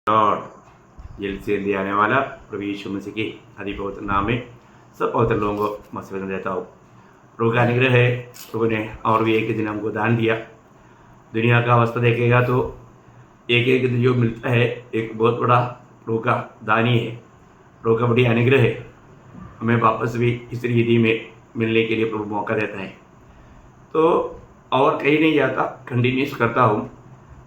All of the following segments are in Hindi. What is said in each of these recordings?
लॉर्ड जल्द से जल्दी आने वाला प्रभु यीशु मसीह के अति पवित्र नाम में सब पवित्र लोगों को मसवदन देता हूँ। प्रभु का अनुग्रह है, प्रभु ने और भी एक दिन हमको दान दिया। दुनिया का अवस्था देखेगा तो एक एक दिन जो मिलता है एक बहुत बड़ा प्रभु का दान ही है, प्रभु का बड़ी अनुग्रह है। हमें वापस भी इस रीति में मिलने के लिए प्रभु मौका देता है। तो और कहीं नहीं जाता, कंटिन्यूस करता हूँ।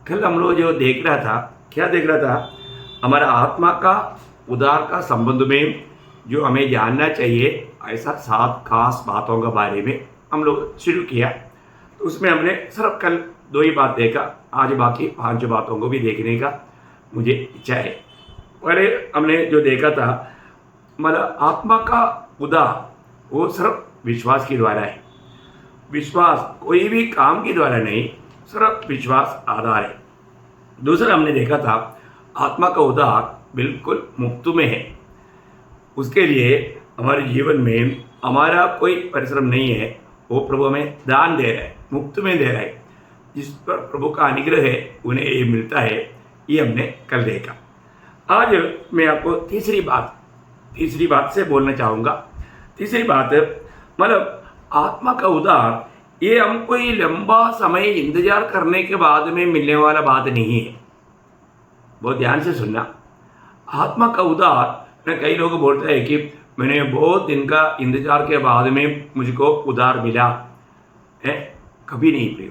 कल हम लोग जो देख रहा था, क्या देख रहा था, हमारा आत्मा का उदार का संबंध में जो हमें जानना चाहिए, ऐसा 7 खास बातों के बारे में हम लोग शुरू किया। तो उसमें हमने सिर्फ कल 2 ही बात देखा, आज बाकी 5 बातों को भी देखने का मुझे इच्छा है। पहले हमने जो देखा था, हमारा आत्मा का उदार वो सिर्फ विश्वास के द्वारा है। विश्वास कोई भी काम के द्वारा नहीं, सिर्फ विश्वास आधार है। दूसरा हमने देखा था, आत्मा का उदार बिल्कुल मुफ्त में है। उसके लिए हमारे जीवन में हमारा कोई परिश्रम नहीं है, वो प्रभु हमें दान दे रहा है, मुफ्त में दे रहा है। जिस पर प्रभु का अनुग्रह है उन्हें ये मिलता है, ये हमने कल देखा। आज मैं आपको तीसरी बात से बोलना चाहूँगा। तीसरी बात मतलब आत्मा का उदार, ये हम कोई लंबा समय इंतजार करने के बाद में मिलने वाला बात नहीं है। बहुत ध्यान से सुनना। आत्मा का उदार में कई लोग बोलते हैं कि मैंने बहुत दिन का इंतजार के बाद में मुझको उदार मिला है। कभी नहीं प्रियो,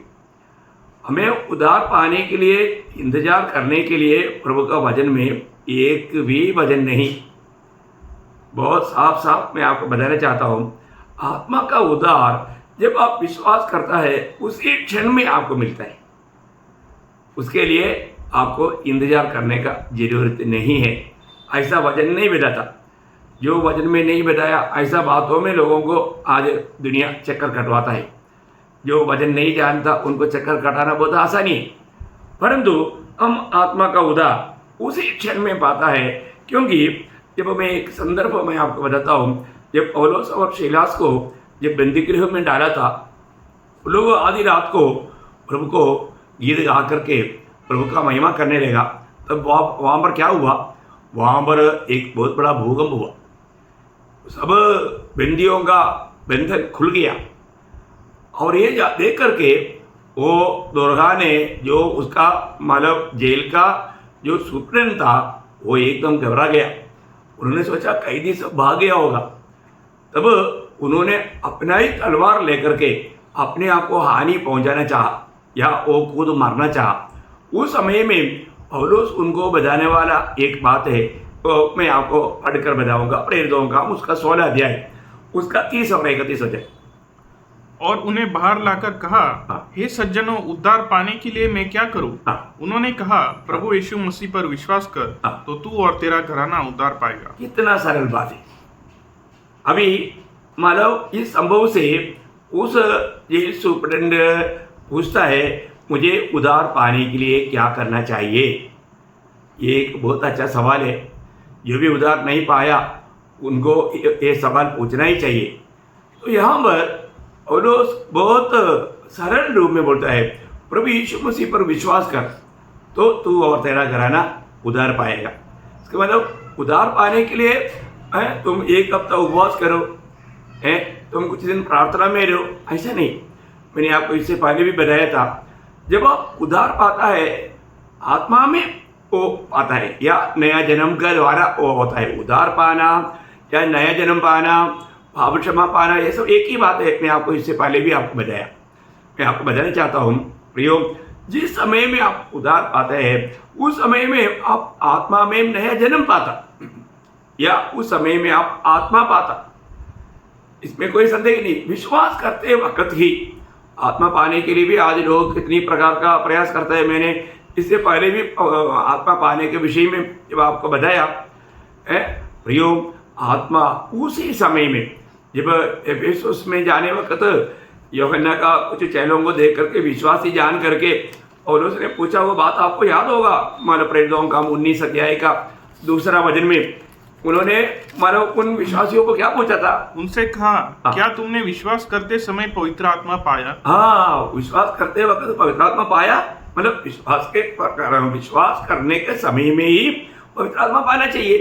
हमें उदार पाने के लिए इंतजार करने के लिए प्रभु का वचन में एक भी वचन नहीं। बहुत साफ साफ मैं आपको बताना चाहता हूँ, आत्मा का उदार जब आप विश्वास करता है उसी क्षण में आपको मिलता है। उसके लिए आपको इंतजार करने का जरूरत नहीं है। ऐसा वचन नहीं बताता, जो वचन में नहीं बताया ऐसा बातों में लोगों को आज दुनिया चक्कर कटवाता है। जो वचन नहीं जानता उनको चक्कर कटाना बहुत आसानी है, परंतु हम आत्मा का उदार उसी क्षण में पाता है। क्योंकि जब मैं एक संदर्भ में आपको बताता हूँ, जब पौलुस और सीलास को जब बंदीगृह में डाला था, लोग आधी रात को प्रभु को गीत गा करके प्रभु का महिमा करने लगा। तब वहाँ पर क्या हुआ, वहाँ पर एक बहुत बड़ा भूकंप हुआ। सब बंदियों का बंधन खुल गया। और ये देख करके वो दुर्गा ने, जो उसका मतलब जेल का जो सुप्रीम था, वो एकदम घबरा गया। उन्होंने सोचा कैदी सब भाग गया होगा। तब उन्होंने अपना ही तलवार लेकर के अपने आप को हानि पहुंचाना चाहा या वो खुद मारना चाहा। उस समय में पौलुस उनको बताने वाला एक बात है, तो मैं आपको पढ़कर बताऊंगा। प्रेरितों का उसका 16 अध्याय उसका 30 और 31 अध्याय। और उन्हें बाहर लाकर कहा, हाँ। हे सज्जनों, उद्धार पाने के लिए मैं क्या करूं? हाँ। उन्होंने कहा, प्रभु यीशु मसीह पर विश्वास कर, हाँ। तो तू और तेरा घराना उद्धार पाएगा। कितना सरल बात है। अभी मानव इस संभव से उस जेल सुपरिटेंडेंट पूछता है, मुझे उधार पाने के लिए क्या करना चाहिए? ये एक बहुत अच्छा सवाल है। जो भी उधार नहीं पाया उनको ये सवाल पूछना ही चाहिए। तो यहाँ पर पौलुस बहुत सरल रूप में बोलता है, प्रभु यीशु मसीह पर विश्वास कर तो तू और तेरा घराना उधार पाएगा। इसका मतलब उधार पाने के लिए तुम 1 हफ्ता उपवास करो, तुम कुछ दिन प्रार्थना में रहो, ऐसा नहीं। मैंने आपको इससे पहले भी बताया था, जब आप उधार पाता है आत्मा में वो पाता है, या नया जन्म के द्वारा वो होता है। उधार पाना या नया जन्म पाना, पाप क्षमा पाना, ये सब एक ही बात है। मैं आपको इससे पहले भी आपको बताया। मैं आपको बताना चाहता हूँ प्रियो, जिस समय में आप उधार पाते हैं उस समय में आप आत्मा में नया जन्म पाता, या उस समय में आप आत्मा पाता, इसमें कोई संदेह नहीं। विश्वास करते वक्त ही आत्मा पाने के लिए भी आज लोग कितनी प्रकार का प्रयास करते हैं। मैंने इससे पहले भी आत्मा पाने के विषय में जब आपको बताया है प्रियो, आत्मा उसी समय में जब एफेसुस में जाने वक्त यूहन्ना का कुछ चेलों को देख करके विश्वासी जान करके पौलुस ने पूछा, वो बात आपको याद होगा, मतलब प्रेरितों का 19 अध्याय का 2 वचन में उन्होंने मानो उन विश्वासियों को क्या पूछा था? उनसे कहा, हाँ। क्या तुमने विश्वास करते समय पवित्र आत्मा पाया? हाँ, विश्वास करते वक्त पवित्र आत्मा पाया। मतलब विश्वास करने के समय में ही पवित्र आत्मा पाना चाहिए,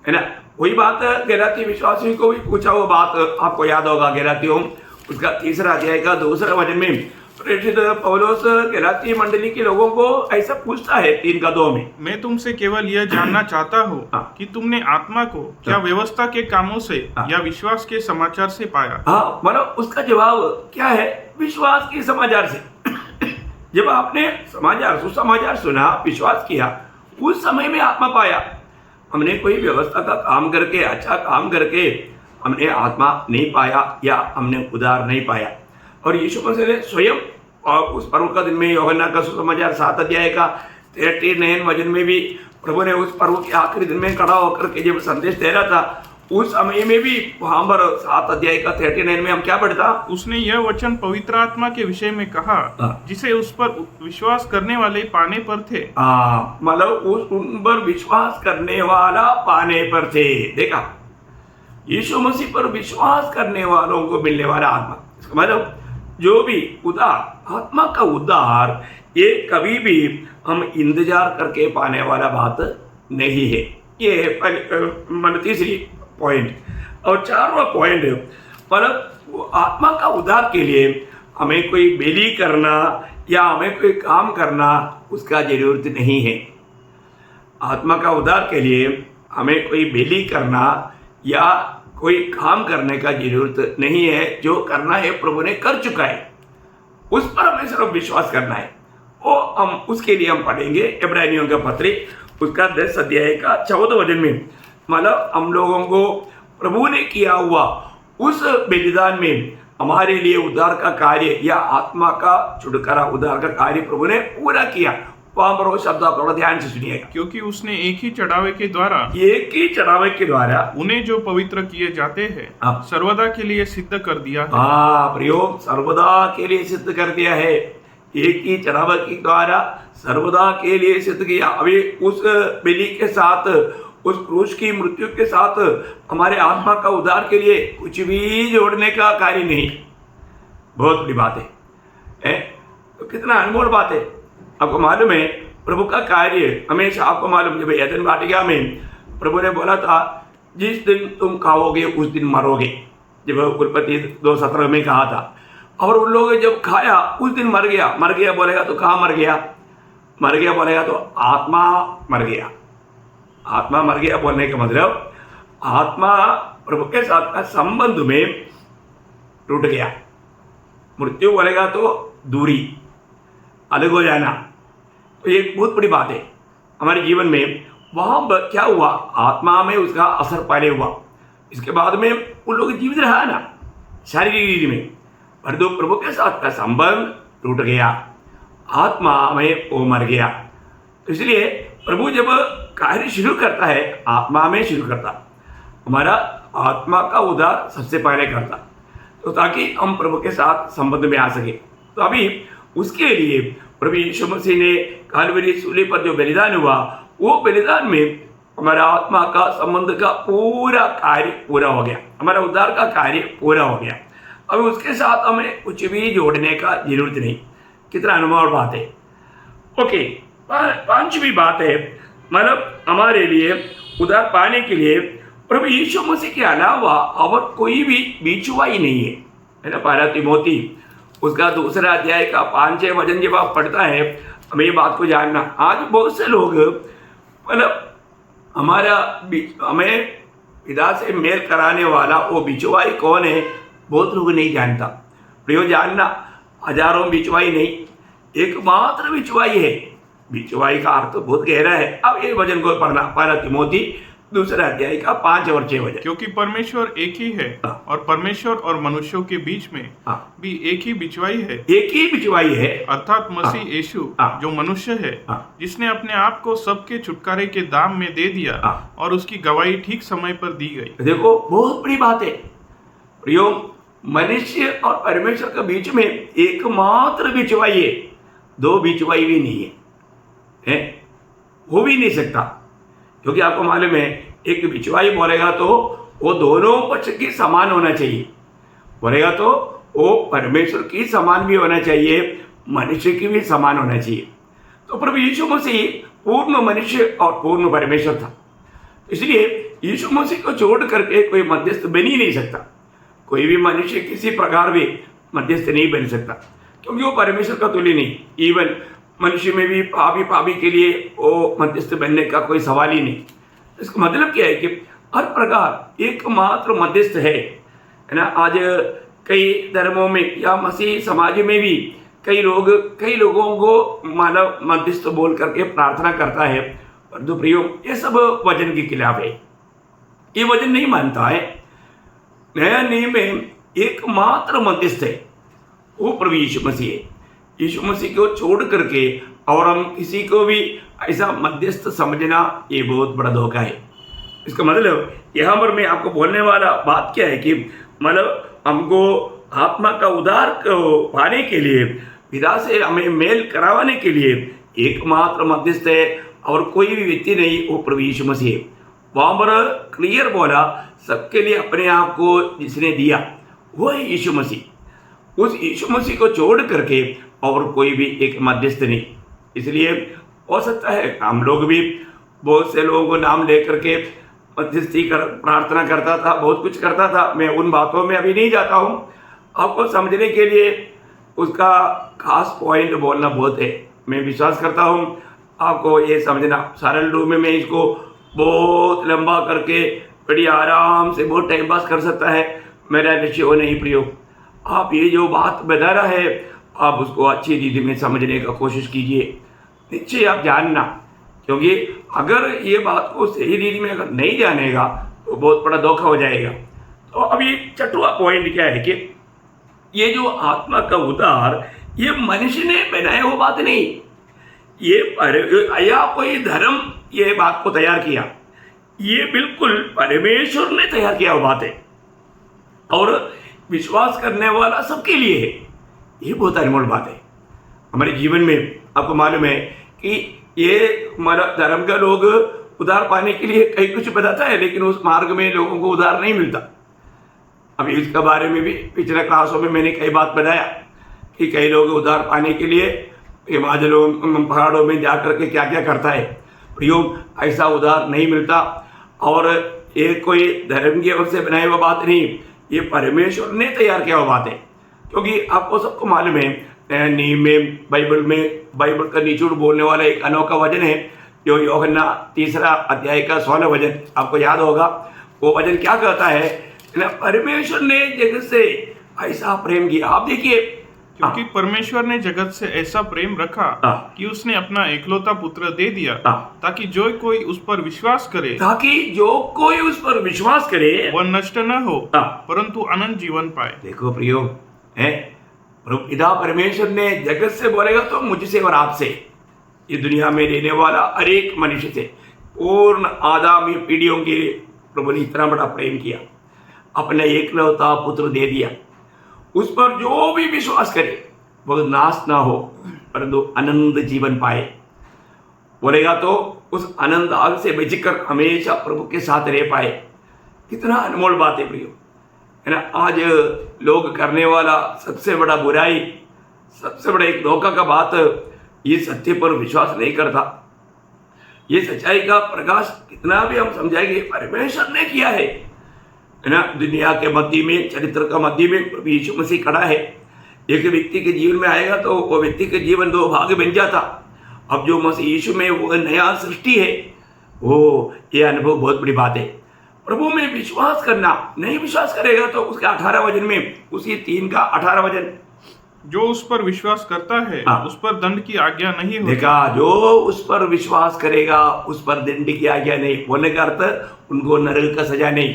है ना। वही बात गलाती विश्वासियों को भी पूछा, वो बात आपको याद होगा, गलातियों उसका 3 अध्याय का 2 वचन में प्रेरित पौलुस गलाती मंडली के लोगों को ऐसा पूछता है 3:2 में, मैं तुमसे केवल यह जानना चाहता हूँ हाँ। कि तुमने आत्मा को क्या व्यवस्था के कामों से हाँ। या विश्वास के समाचार से पाया? हाँ, मतलब उसका जवाब क्या है? विश्वास के समाचार से। जब आपने सुसमाचार सुना, विश्वास किया, उस समय में आत्मा पाया। हमने कोई व्यवस्था का काम करके, अच्छा काम करके हमने आत्मा नहीं पाया या हमने उद्धार नहीं पाया। और यीशु मसीह ने स्वयं और उस पर्व का दिन में यूहन्ना का सुसमाचार 7 अध्याय का 39 वचन में भी प्रभु ने उस पर्व के आखिरी दिन में खड़ा होकर के जब संदेश दे रहा था, उस समय में भी वहां पर 7 अध्याय का 39 में हम क्या पढ़ता? उसने यह वचन पवित्र आत्मा के विषय में कहा, हाँ। जिसे उस पर विश्वास करने वाले पाने पर थे। मतलब उन पर विश्वास करने वाला पाने पर थे। देखा, यीशु मसीह पर विश्वास करने वालों को मिलने वाला आत्मा, इसका मतलब जो भी उद्धार, आत्मा का उद्धार, ये कभी भी हम इंतजार करके पाने वाला बात नहीं है। ये मतलब तीसरी पॉइंट। और 4वां पॉइंट, मतलब आत्मा का उद्धार के लिए हमें कोई बेली करना या हमें कोई काम करना उसका जरूरत नहीं है। आत्मा का उद्धार के लिए हमें कोई बेली करना या कोई काम करने का जरूरत नहीं है। जो करना है प्रभु ने कर चुका है, उस पर हमें सिर्फ विश्वास करना है। वो हम उसके लिए हम पढ़ेंगे इब्रानियों का पत्री उसका 10 अध्याय का 14 वचन में। मतलब हम लोगों को प्रभु ने किया हुआ उस बलिदान में हमारे लिए उद्धार का कार्य या आत्मा का छुटकारा, उद्धार का कार्य प्रभु ने पूरा किया। वहां पर वो शब्द आप थोड़ा ध्यान से सुनिएगा। क्योंकि उसने एक ही चढ़ावे के द्वारा उन्हें जो पवित्र किए जाते हैं हाँ। सर्वदा के लिए सिद्ध कर दिया है। प्रयोग सर्वदा के लिए सिद्ध कर दिया है। एक ही चढ़ावा के द्वारा सर्वदा के लिए सिद्ध किया। अभी उस बलि के साथ, उस क्रूस की मृत्यु के साथ हमारे आत्मा का उद्धार के लिए कुछ भी जोड़ने का कार्य नहीं। बहुत बड़ी बात है। तो कितना अनमोल बात है। आपको मालूम है प्रभु का कार्य हमेशा, आपको मालूम, जब एदन वाटिका में प्रभु ने बोला था जिस दिन तुम खाओगे उस दिन मरोगे, जब उत्पत्ति 2:17 में कहा था। और उन लोगों ने जब खाया उस दिन मर गया बोलेगा तो कहाँ मर गया बोलेगा तो आत्मा मर गया। आत्मा मर गया बोलने का मतलब आत्मा प्रभु के साथ का संबंध में टूट गया। मृत्यु बोलेगा तो दूरी, अलग हो जाना। तो ये बहुत बड़ी बात है हमारे जीवन में। वहाँ क्या हुआ? आत्मा में उसका असर पहले हुआ, इसके बाद में उन लोग जीवित रहा ना शारीरिक रीति में, पर जो प्रभु के साथ का संबंध टूट गया, आत्मा में वो मर गया। तो इसलिए प्रभु जब कार्य शुरू करता है आत्मा में शुरू करता, हमारा आत्मा का उद्धार सबसे पहले करता, तो ताकि हम प्रभु के साथ संबंध में आ सके। तो अभी उसके लिए प्रभु यीशु मसीह ने कालवरी सूली पर जो बलिदान हुआ, वो बलिदान में हमारा आत्मा का संबंध का पूरा कार्य पूरा हो गया, हमारा उद्धार का कार्य पूरा हो गया। अब उसके साथ हमें कुछ भी जोड़ने का जरूरत नहीं। कितना अनुभव बात है। ओके, 5वीं बात है, मतलब हमारे लिए उद्धार पाने के लिए प्रभु यीशु मसीह के अलावा और कोई भी बिचुआई नहीं है ना। 1 तिमोथी उसका 2 अध्याय का 5-6 वचन जब आप पढ़ता है, हमें ये बात को जानना। आज बहुत से लोग मतलब हमें पिता से मेल कराने वाला वो बिचुआई कौन है, बहुत लोग नहीं जानता। प्रियो जानना, हजारों बिचुआई नहीं, एकमात्र बिचुआई है। बिचुआई का अर्थ बहुत गहरा है। अब ये वचन को पढ़ना, 1 तिमोथी 2 अध्याय का 5 और 6 वचन। क्योंकि परमेश्वर एक ही है और परमेश्वर और मनुष्यों के बीच में भी एक ही बिचवाई है। एक ही बिचवाई है, अर्थात मसीह यीशु जो मनुष्य है, जिसने अपने आप को सबके छुटकारे के दाम में दे दिया और उसकी गवाही ठीक समय पर दी गई। देखो, बहुत बड़ी बात है प्रियो, मनुष्य और परमेश्वर के बीच में एकमात्र बिचवाई है। 2 बिचवाई भी नहीं है, हो भी नहीं सकता। क्योंकि आपको मालूम है एक विश्वासी बोलेगा तो वो दोनों पक्ष की समान होना चाहिए, बोलेगा तो वो परमेश्वर की समान भी होना चाहिए, मनुष्य की भी समान होना चाहिए। तो प्रभु यीशु मसीह पूर्ण मनुष्य और पूर्ण परमेश्वर था, इसलिए यीशु मसीह को छोड़ करके कोई मध्यस्थ बन ही नहीं सकता। कोई भी मनुष्य किसी प्रकार भी मध्यस्थ नहीं बन सकता, क्योंकि वो परमेश्वर का तुल्य नहीं। इवन मनुष्य में भी पापी के लिए वो मध्यस्थ बनने का कोई सवाल ही नहीं। इसका मतलब क्या है कि हर प्रकार एकमात्र मध्यस्थ है ना। आज कई धर्मों में या मसीह समाज में भी कई लोगों को मानव मध्यस्थ बोल करके प्रार्थना करता है, परंतु प्रियो ये सब वचन के खिलाफ है, ये वचन नहीं मानता है। नया नियम में एकमात्र मध्यस्थ है, वो प्रभु यीशु मसीह है। यीशु मसीह को छोड़ करके और हम किसी को भी ऐसा मध्यस्थ समझना ये बहुत बड़ा धोखा है। इसका मतलब यहाँ पर मैं आपको बोलने वाला बात क्या है कि मतलब हमको आत्मा का उद्धार को पाने के लिए, पिता से हमें मेल कराने के लिए एकमात्र मध्यस्थ है और कोई भी व्यक्ति नहीं, वो प्रभु यीशु मसीह है। वहाँ पर क्लियर बोला, सबके लिए अपने आप को जिसने दिया वो है यीशु मसीह। उस यीशु मसीह को छोड़ करके और कोई भी एक मध्यस्थ नहीं। इसलिए हो सकता है हम लोग भी बहुत से लोगों को नाम लेकर के मध्यस्थी कर प्रार्थना करता था, बहुत कुछ करता था। मैं उन बातों में अभी नहीं जाता हूँ, आपको समझने के लिए उसका खास पॉइंट बोलना बहुत है। मैं विश्वास करता हूँ आपको ये समझना सरल रूप में मैं इसको बहुत लंबा करके बड़ी आराम से बहुत टाइम पास कर सकता है, मेरा लक्ष्य वो नहीं प्रयोग। आप ये जो बात बता रहा है आप उसको अच्छी रीति में समझने का कोशिश कीजिए, निश्चय आप जानना, क्योंकि अगर ये बात को सही रीति में अगर नहीं जानेगा तो बहुत बड़ा धोखा हो जाएगा। तो अभी छठवां पॉइंट क्या है कि ये जो आत्मा का उद्धार ये मनुष्य ने बनाया हुआ बात नहीं, ये या कोई धर्म ये बात को तैयार किया, ये बिल्कुल परमेश्वर ने तैयार किया हुआ बात है और विश्वास करने वाला सबके लिए है। ये बहुत अनमोल बात है हमारे जीवन में। आपको मालूम है कि ये हमारा धर्म का लोग उद्धार पाने के लिए कई कुछ बताता है, लेकिन उस मार्ग में लोगों को उद्धार नहीं मिलता। अभी इसके बारे में भी पिछले क्लासों में मैंने कई बात बताया कि कई लोग उद्धार पाने के लिए हिमालयों पहाड़ों में जा करके क्या क्या करता है, प्रयोग ऐसा उद्धार नहीं मिलता। और ये कोई धर्म की ओर से बनाई हुआ बात नहीं, ये परमेश्वर ने तैयार किया हुआ बात है। क्योंकि आपको सबको मालूम है नियम में बाइबल का निचोड़ बोलने वाला एक अनोखा वचन है जो यूहन्ना 3 अध्याय का 16 वचन आपको याद होगा। वो वचन क्या कहता है, परमेश्वर ने जगत से ऐसा प्रेम किया। आप देखिए, क्योंकि परमेश्वर ने जगत से ऐसा प्रेम रखा कि उसने अपना एकलौता पुत्र दे दिया ताकि जो कोई उस पर विश्वास करे वह नष्ट न हो परंतु अनंत जीवन पाए। देखो प्रियो है, पिता परमेश्वर ने जगत से बोलेगा तो मुझसे और आपसे, ये दुनिया में रहने वाला हर एक मनुष्य से पूर्ण आगामी पीढ़ियों के लिए प्रभु ने इतना बड़ा प्रेम किया, अपने एकलौता पुत्र दे दिया। उस पर जो भी विश्वास करे वह नाश ना हो परंतु अनंत जीवन पाए। बोलेगा तो उस अनंत आग से बचकर हमेशा प्रभु के साथ रह पाए। कितना अनमोल बात है प्रियो, है ना। आज लोग करने वाला सबसे बड़ा बुराई, सबसे बड़ा एक धोखा का बात, ये सत्य पर विश्वास नहीं करता। ये सच्चाई का प्रकाश कितना भी हम समझाएंगे परमेश्वर ने किया है ना। दुनिया के मध्य में, चरित्र का मध्य में प्रभु यीशु मसीह खड़ा है। एक व्यक्ति के जीवन में आएगा तो वो व्यक्ति के जीवन दो भाग बन जाता। अब जो मसीह यीशु में वो नया सृष्टि है, वो ये अनुभव बहुत बड़ी बात है। प्रभु में विश्वास करना, नहीं विश्वास करेगा तो उसके 18 वचन में, उसी 3 का 18 वचन, जो उस पर विश्वास करता है उस पर दंड की आज्ञा नहीं होती। देखा, जो उस पर विश्वास करेगा उस पर दंड की आज्ञा नहीं, बोलने का अर्थ उनको नरक का सजा नहीं।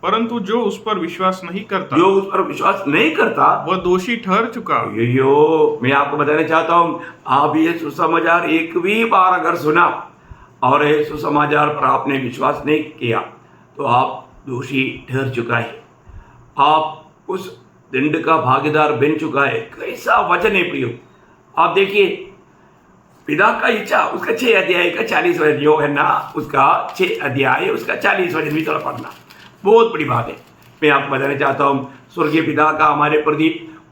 परंतु जो उस पर विश्वास नहीं करता, वह दोषी ठहर चुका। यो मैं आपको बताना चाहता हूँ, आप ये सुसमाचार एक भी बार अगर सुना और ये सुसमाचार पर आपने विश्वास नहीं किया तो आप दोषी ठहर चुका है, आप उस दंड का भागीदार बन चुका है। कैसा वचन है प्रियो। आप देखिए, पिता का इच्छा उसका 6 अध्याय का 40 वचन जो है ना, उसका 6 अध्याय उसका 40 वचन भी थोड़ा पढ़ना, बहुत बड़ी बात है। मैं आपको बताना चाहता हूँ, स्वर्गीय पिता का हमारे प्रति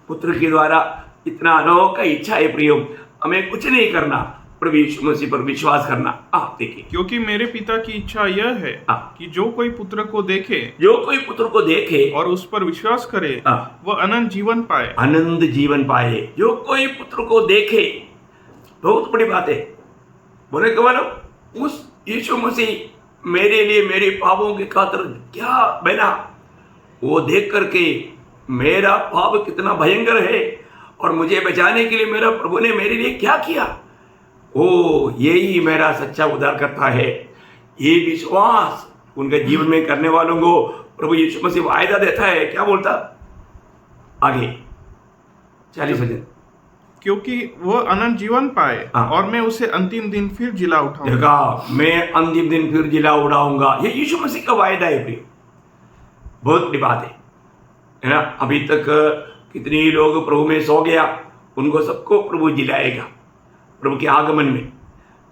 पुत्र के द्वारा इतना अनोखा इच्छा है प्रियो, हमें कुछ नहीं करना, प्रभु यीशु मसीह पर विश्वास करना। आप देखिए, क्योंकि मेरे पिता की इच्छा यह है कि जो कोई पुत्र को देखे, जो कोई पुत्र को देखे और उस पर विश्वास करे, वह अनंत जीवन पाए। अनंत जीवन पाए। जो कोई पुत्र को देखे, बहुत बड़ी बात है। बोले के मतलब उस यीशु मसीह मेरे लिए मेरे पापों की खातिर क्या बना, वो देख करके मेरा पाप कितना भयंकर है और मुझे बचाने के लिए मेरा प्रभु ने मेरे लिए क्या किया, ओ यही मेरा सच्चा उद्धार करता है। ये विश्वास उनके जीवन में करने वालों को प्रभु यीशु मसीह वायदा देता है। क्या बोलता आगे 40 वचन, क्योंकि वह अनंत जीवन पाए और मैं उसे अंतिम दिन फिर जिला उठाऊंगा। देखा, मैं अंतिम दिन फिर जिला उड़ाऊंगा। ये यीशु मसीह का वायदा है प्रिय, बहुत बड़ी बात है ना। अभी तक कितने लोग प्रभु में सो गया, उनको सबको प्रभु जिलाएगा प्रभु के आगमन में।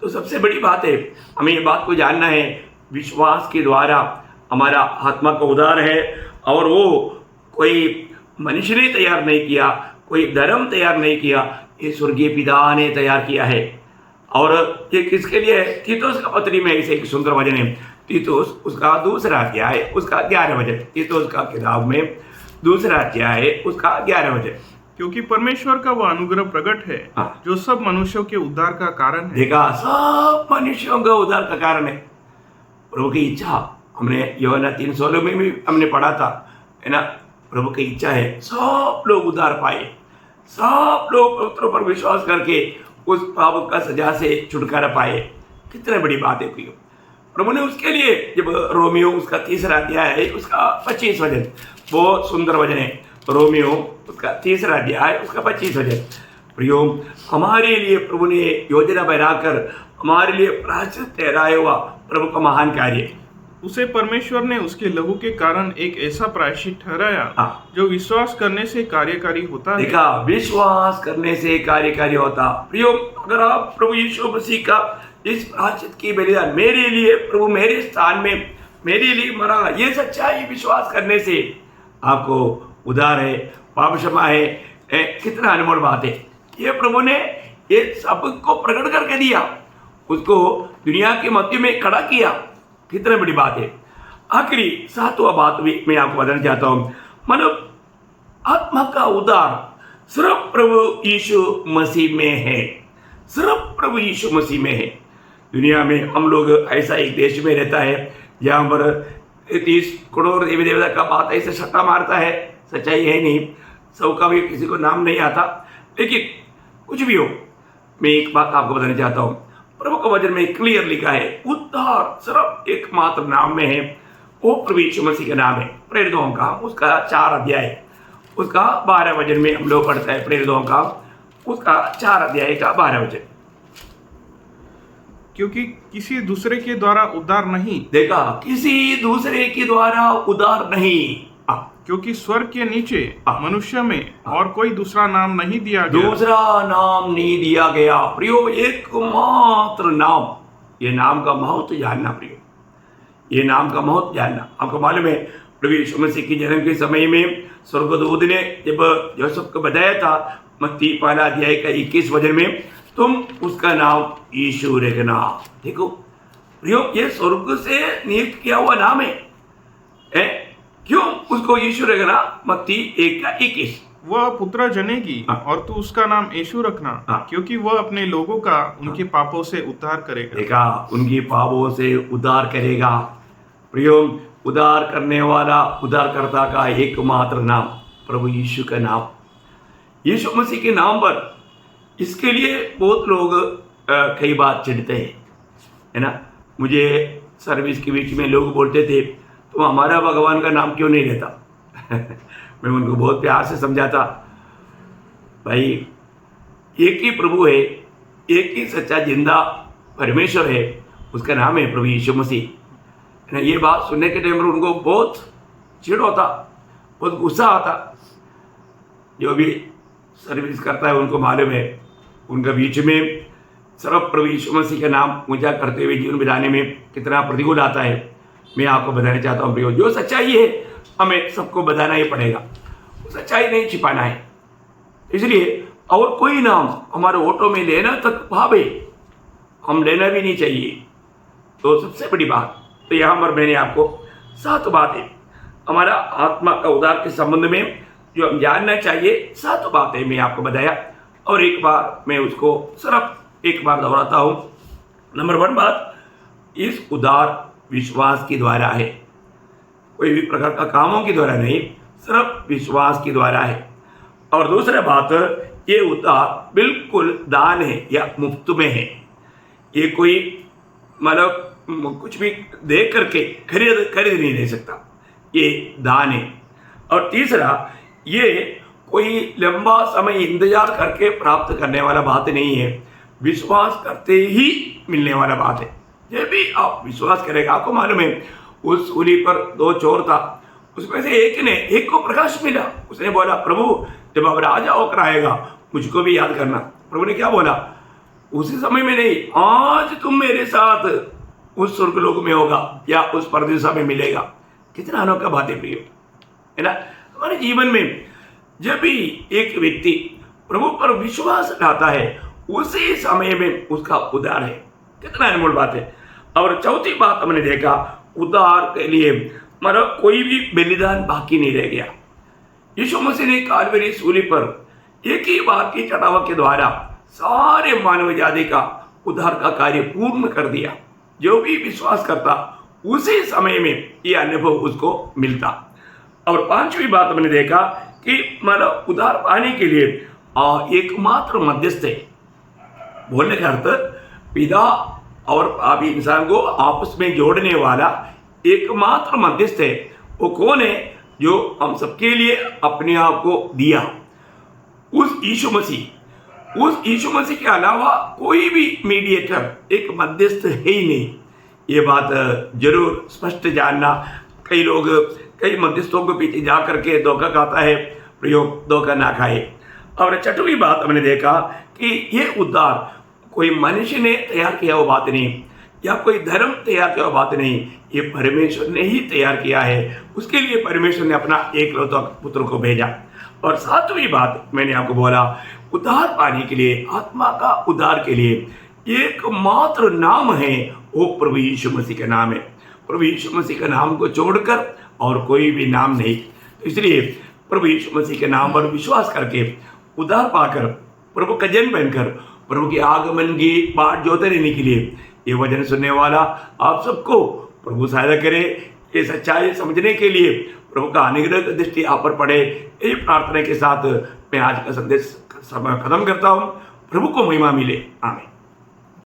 तो सबसे बड़ी बात है, हमें ये बात को जानना है, विश्वास के द्वारा हमारा आत्मा का उद्धार है। और वो कोई मनुष्य ने तैयार नहीं किया, कोई धर्म तैयार नहीं किया, ये स्वर्गीय पिता ने तैयार किया है। और ये किसके लिए है? तीतुस का पत्री में इसे एक सुंदर वचन है, तीतुस उसका 2 अध्याय उसका 11 वचन, तीतुस का किताब में 2 अध्याय उसका 11 वचन। क्योंकि परमेश्वर का वह अनुग्रह प्रकट है जो सब मनुष्यों के उद्धार का कारण है। देखा, सब मनुष्यों का उद्धार का कारण है प्रभु की इच्छा। हमने यूहन्ना 3:16 में भी हमने पढ़ा था, है ना। प्रभु की इच्छा है सब लोग उद्धार पाए, सब लोग पवित्र पर विश्वास करके उस पाप का सजा से छुटकारा पाए। कितनी बड़ी बात है प्रियो। प्रभु ने उसके लिए, जब रोमियो उसका 3 अध्याय है उसका 25 वचन, बहुत सुंदर वचन है, रोमियो उसका 3 अध्याय उसका 25 वचन। प्रियो, हमारे लिए प्रभु ने योजना बनाकर हमारे लिए प्रायश्चित ठहराया हुआ प्रभु का महान कार्य, उसे परमेश्वर ने उसके लहू के कारण एक ऐसा प्रायश्चित ठहराया जो विश्वास करने से कार्यकारी होता है। देखा, विश्वास करने से कार्यकारी होता। प्रियो, अगर आप प्रभु यीशु मसीह का इस प्रायश्चित की बलिदान मेरे लिए, प्रभु मेरे स्थान में मेरे लिए मरा, ये सच्चाई विश्वास करने से आपको उद्धार है, पाप क्षमा है। कितना अनमोल बात है। ये प्रभु ने ये सबको प्रकट करके दिया, उसको दुनिया के मध्य में खड़ा किया। कितनी बड़ी बात है। आखिरी 7वां बात भी मैं आपको बताना चाहता हूँ, मतलब आत्मा का उद्धार सिर्फ प्रभु यीशु मसीह में है, सिर्फ प्रभु यीशु मसीह में है। दुनिया में हम लोग ऐसा एक देश में रहता है जहाँ पर 30 करोड़ देवी देवता का बात ऐसे सट्टा मारता है, सच्चाई है नहीं, सबका भी किसी को नाम नहीं आता। लेकिन कुछ भी हो, मैं एक बात आपको बताना चाहता हूँ, प्रभु का वचन में क्लियर लिखा है, उद्धार सिर्फ एकमात्र नाम में है, वो प्रभु यीशु मसीह का नाम है। प्रेरितों का उसका 4 अध्याय उसका 12 वचन में हम लोग पढ़ता है, प्रेरितों का उसका 4 अध्याय का 12 वचन। क्योंकि किसी दूसरे के द्वारा उद्धार नहीं, देखा, किसी दूसरे के द्वारा उद्धार नहीं, क्योंकि स्वर्ग के नीचे मनुष्य में और कोई दूसरा नाम नहीं दिया गया, दूसरा नाम नहीं दिया गया। प्रियो, एकमात्र नाम, ये नाम का महत्व जानना प्रियो, ये नाम का महत्व जानना। आपको मालूम है, प्रभु यीशु मसीह के जन्म के समय में स्वर्गदूत ने जब यूसुफ को बताया था, मत्ती 1 अध्याय का 21 वचन में, तुम उसका नाम यीशु रखना। देखो प्रियो, ये स्वर्ग से नियुक्त किया हुआ नाम है। क्यों उसको यीशु रखना? मत्ती 1 का 21, वह पुत्र जनेगी और तू उसका नाम यीशु रखना, क्योंकि वह अपने लोगों का उनके पापों से उद्धार करेगा। देखा, उनके पापों से उद्धार करेगा। प्रियो, उद्धार करने वाला उद्धारकर्ता का एकमात्र नाम प्रभु यीशु का नाम, यीशु मसीह के नाम पर। इसके लिए बहुत लोग कई बार चिढ़ते हैं, है ना। मुझे सर्विस के बीच में लोग बोलते थे, तो हमारा भगवान का नाम क्यों नहीं लेता? मैं उनको बहुत प्यार से समझाता, भाई एक ही प्रभु है, एक ही सच्चा जिंदा परमेश्वर है, उसका नाम है प्रभु यीशु मसीह। ये बात सुनने के टाइम पर उनको बहुत चिढ़ होता, बहुत गुस्सा आता। जो भी सर्विस करता है उनको मालूम है, उनका बीच में सर्व प्रभु यीशु मसीह का नाम ऊंचा करते हुए जीवन बिताने में कितना प्रतिकूल आता है, मैं आपको बताना चाहता हूँ प्रियो। जो सच्चाई है हमें सबको बताना ही पड़ेगा, सच्चाई नहीं छिपाना है। इसलिए और कोई नाम हमारे ऑटो में लेना तक भावे, हम लेना भी नहीं चाहिए। तो सबसे बड़ी बात तो यहाँ पर मैंने आपको 7 बातें हमारा आत्मा का उद्धार के संबंध में जो हम जानना चाहिए, 7 बातें मैं आपको बताया, और एक बार मैं उसको सिर्फ एक बार दोहराता हूँ। नंबर 1 बात, इस उद्धार विश्वास के द्वारा है, कोई भी प्रकार का कामों के द्वारा नहीं, सिर्फ विश्वास के द्वारा है। और दूसरा बात, ये उद्धार बिल्कुल दान है या मुफ्त में है, ये कोई मतलब कुछ भी देख करके खरीद नहीं ले सकता, ये दान है। और तीसरा, ये कोई लंबा समय इंतजार करके प्राप्त करने वाला बात नहीं है, विश्वास करते ही मिलने वाला बात है। जब भी आप विश्वास करेगा, आपको मालूम है उस सूली पर 2 चोर था, उसमें से एक को प्रकाश मिला। उसने बोला, प्रभु जब अब राजा होकर आएगा मुझको भी याद करना। प्रभु ने क्या बोला, उसी समय में नहीं, आज तुम मेरे साथ उस स्वर्गलोक में होगा या उस परदेशा में मिलेगा। कितना अनोखा बात है प्रिय, है ना। हमारे जीवन में जब भी एक व्यक्ति प्रभु पर विश्वास लाता है, उसी समय में उसका उद्धार है। कितना अनमोल बात है। और चौथी बात हमने देखा, उद्धार के लिए मतलब कोई भी बलिदान बाकी नहीं रह गया। यीशु मसीह ने कालवरी सूली पर एक ही बार की चढ़ावा के द्वारा सारे मानव जाति का उद्धार का कार्य पूर्ण कर दिया। जो भी विश्वास करता उसी समय में ये अनुभव उसको मिलता। और 5वीं बात हमने देखा कि मतलब उद्धार पाने के लिए एकमात्र मध्यस्थ है। बोलने का अर्थ, पिता और पापी इंसान को आपस में जोड़ने वाला एकमात्र मध्यस्थ है। वो कौन है? जो हम सबके लिए अपने आप को दिया, उस यीशु मसीह। उस यीशु मसीह के अलावा कोई भी मीडिएटर, एक मध्यस्थ है ही नहीं। ये बात जरूर स्पष्ट जानना। कई लोग कई मध्यस्थों के पीछे जा करके धोखा खाता है, प्रयोग धोखा ना खाए। और 6वीं बात हमने देखा कि ये उद्धार कोई मनुष्य ने तैयार किया हुआ बात नहीं, या कोई धर्म तैयार किया हुआ बात नहीं, ये परमेश्वर ने ही तैयार किया है। उसके लिए परमेश्वर ने अपना एकलौता पुत्र को भेजा। और 7वीं बात मैंने आपको बोला, उद्धार पाने के लिए, आत्मा का उद्धार के लिए एकमात्र नाम है, वो प्रभु यीशु मसीह का नाम है। प्रभु यीशु मसीह का नाम को छोड़कर और कोई भी नाम नहीं। तो इसलिए प्रभु यीशु मसीह के नाम पर विश्वास करके उद्धार पाकर, प्रभु का जन बनकर, प्रभु के आगमन की बाट जोते रहने के लिए ये वचन सुनने वाला आप सबको प्रभु सहायता करे। ये सच्चाई समझने के लिए प्रभु का अनुग्रह दृष्टि आप पर पड़े, यही प्रार्थना के साथ मैं आज का संदेश खत्म करता हूँ। प्रभु को महिमा मिले। आमीन।